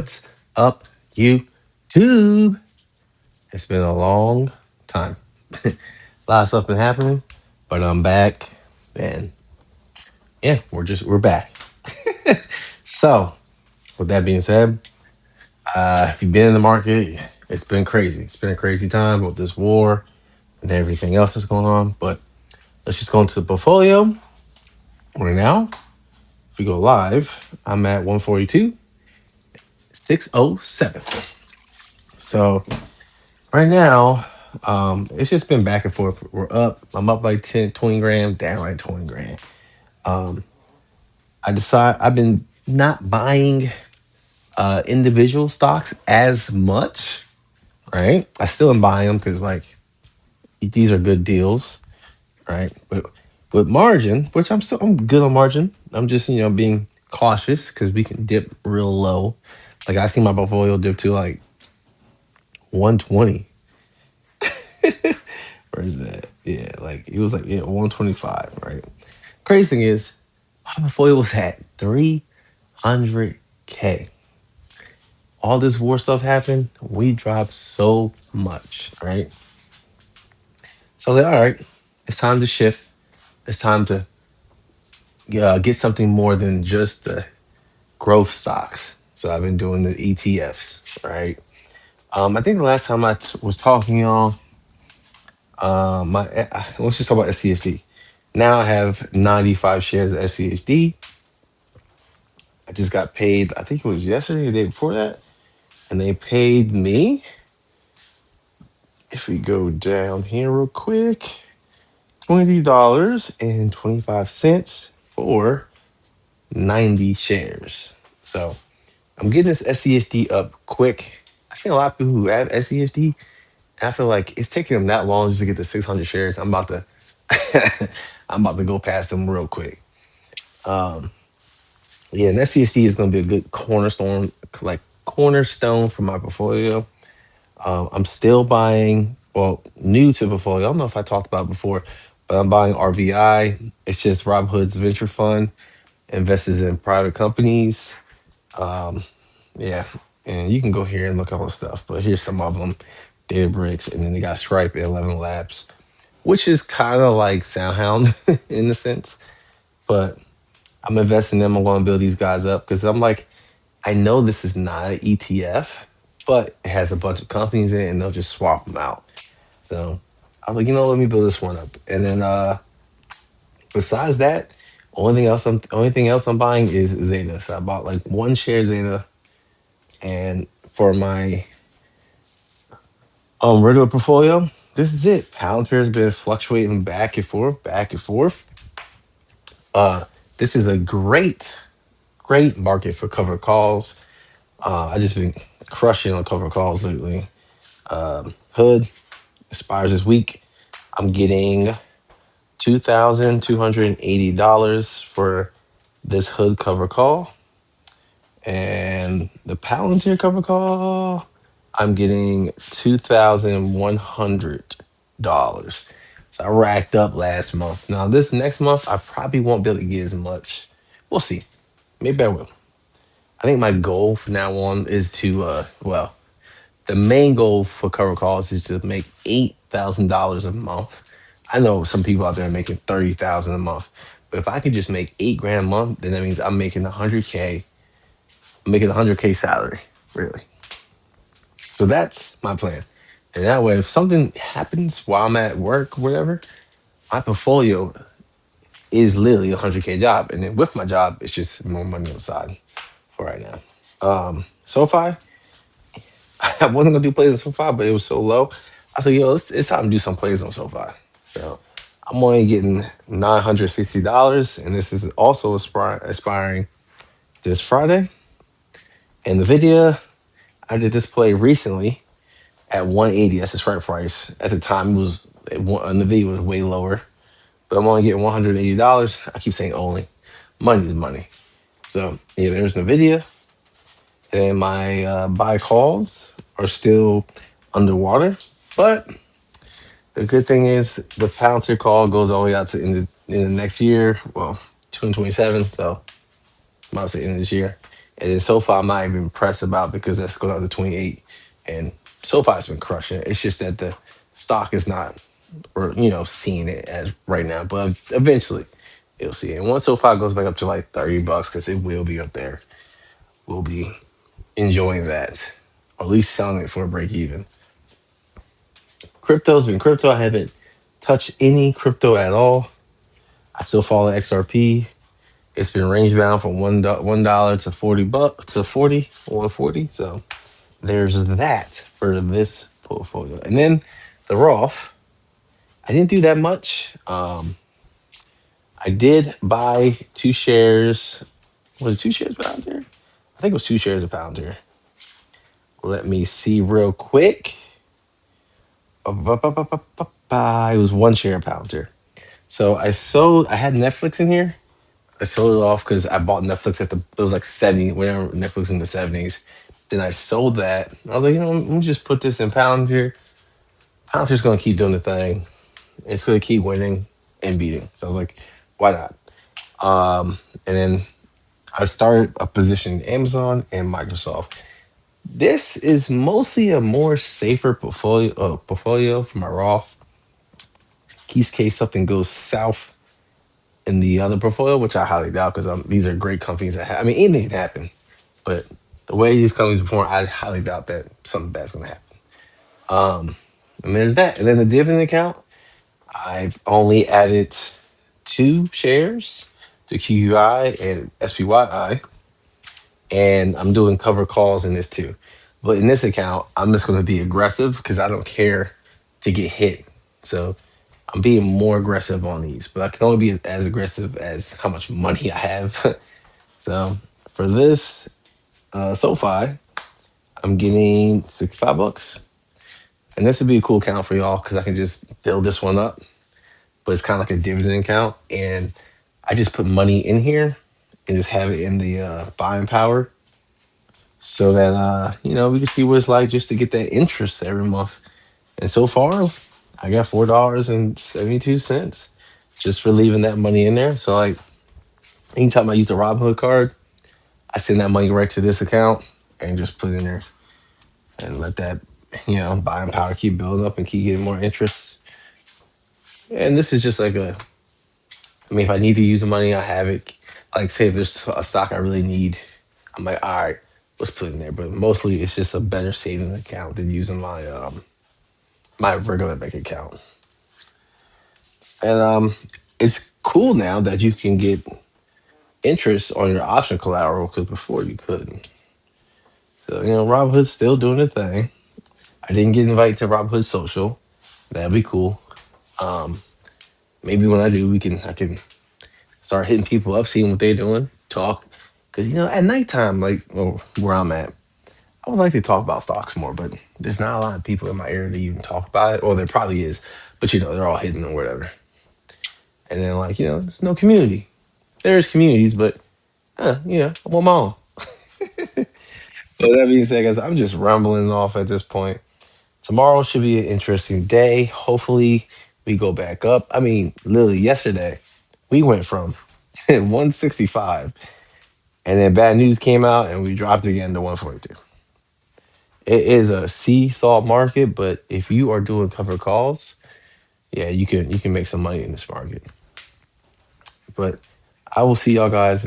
What's up, YouTube? It's been a long time. A lot of stuff been happening, but I'm back, and yeah, we're back. So, with that being said, if you've been in the market, it's been crazy. It's been a crazy time with this war and everything else that's going on. But let's just go into the portfolio right now. If we go live, I'm at 142, 607. So right now, it's just been back and forth. We're up. I'm up like 10, 20 grand, down like 20 grand. Um, I've been not buying individual stocks as much, right? I still am buying them because like these are good deals, right? But with margin, which I'm good on margin. I'm just being cautious because we can dip real low. Like I see my portfolio dip to like 120. Where is that? Yeah, like it was like 125, right? Crazy thing is, my portfolio was at 300K. All this war stuff happened, we dropped so much, right? So I was like, all right, it's time to shift. It's time to get something more than just the growth stocks. So I've been doing the ETFs, right? I think the last time was talking, y'all, let's just talk about SCHD. Now I have 95 shares of SCHD. I just got paid, I think it was yesterday or the day before that. And they paid me, if we go down here real quick, $23.25 for 90 shares. So I'm getting this SCHD up quick. I seen a lot of people who have SCHD, and I feel like it's taking them that long just to get to 600 shares. I'm about to I'm about to go past them real quick. Um, yeah, and SCHD is going to be a good cornerstone for my portfolio. I'm still buying, well, new to portfolio. I don't know if I talked about it before, but I'm buying RVI. It's just Rob Hood's venture fund, invests in private companies. Um, yeah, and you can go here and look at all the stuff, but here's some of them: Databricks, and then they got Stripe and 11 Labs, which is kind of like SoundHound in a sense. But I'm investing in them. I'm going to build these guys up because I'm like, I know this is not an ETF, but it has a bunch of companies in it, and they'll just swap them out. So I was like, let me build this one up. And then besides that, only thing else I'm buying is Zeta. So I bought like one share Zeta, and for my regular portfolio, this is it. Palantir has been fluctuating back and forth, back and forth. Uh, this is a great market for cover calls. I just been crushing on cover calls lately. Hood expires this week. I'm getting $2,280 for this hood cover call. And the Palantir cover call, I'm getting $2,100. So I racked up last month. Now this next month, I probably won't be able to get as much. We'll see. Maybe I will. I think my goal from now on is to the main goal for cover calls is to make $8,000 a month. I know some people out there are making 30,000 a month, but if I could just make 8 grand a month, then that means I'm making 100K. I'm making 100K salary, really. So that's my plan. And that way, if something happens while I'm at work, whatever, my portfolio is literally a 100K job, and then with my job, it's just more money on the side for right now. SoFi, I wasn't gonna do plays on SoFi, but it was so low. I said, yo, it's time to do some plays on SoFi. So I'm only getting $960, and this is also expiring this Friday. And Nvidia, I did this play recently at 180. That's the strike price. At the time, Nvidia was way lower, but I'm only getting $180. I keep saying only. Money is money. So yeah, there's Nvidia, and my buy calls are still underwater, but the good thing is the Palantir call goes all the way out to in the next year. Well, 2027. So I'm about to say end of this year. And then SoFi I'm not even impressed about because that's going out to 28. And SoFi's been crushing it. It's just that the stock is not, or seeing it as right now. But eventually you'll see it. And once SoFi goes back up to like $30, because it will be up there, we'll be enjoying that. Or at least selling it for a break even. Crypto's been crypto. I haven't touched any crypto at all. I still follow XRP. It's been range bound from $1 to $40 to 140. So there's that for this portfolio. And then the Roth, I didn't do that much. I did buy 2 shares. Was it 2 shares of Palantir? I think it was 2 shares of Palantir. Let me see real quick. It was 1 share of Palantir. So I had Netflix in here. I sold it off because I bought Netflix it was like 70, whenever Netflix in the 70s. Then I sold that. I was like, let me just put this in Palantir. Palantir's going to keep doing the thing. It's going to keep winning and beating. So I was like, why not? And then I started a position in Amazon and Microsoft. This is mostly a more safer portfolio for my Roth. Case something goes south in the other portfolio, which I highly doubt because these are great companies that I mean, anything can happen. But the way these companies perform, I highly doubt that something bad's going to happen. And there's that. And then the dividend account, I've only added 2 shares to QQI and SPYI, and I'm doing cover calls in this too. But in this account, I'm just going to be aggressive because I don't care to get hit. So I'm being more aggressive on these, but I can only be as aggressive as how much money I have. So for this SoFi, I'm getting $65. And this would be a cool account for y'all because I can just build this one up. But it's kind of like a dividend account. And I just put money in here and just have it in the buying power so that, we can see what it's like just to get that interest every month. And so far, I got $4.72 just for leaving that money in there. So, like, anytime I use the Robinhood card, I send that money right to this account and just put it in there and let that, buying power keep building up and keep getting more interest. And this is just like if I need to use the money, I have it. Like, say if there's a stock I really need, I'm like, all right, let's put it in there. But mostly it's just a better savings account than using my regular bank account. And it's cool now that you can get interest on your option collateral because before you couldn't. So, Robinhood's still doing the thing. I didn't get invited to Robinhood Social. That'd be cool. Um, Maybe when I do, I can start hitting people up, seeing what they're doing, talk. Because at nighttime, like where I'm at, I would like to talk about stocks more, but there's not a lot of people in my area to even talk about it. Or there probably is, but they're all hidden or whatever. And then there's no community. There's communities, but I want my own. So that being said, guys, I'm just rumbling off at this point. Tomorrow should be an interesting day. Hopefully, we go back up. I mean, literally yesterday, we went from 165, and then bad news came out, and we dropped again to 142. It is a seesaw market, but if you are doing cover calls, yeah, you can make some money in this market. But I will see y'all guys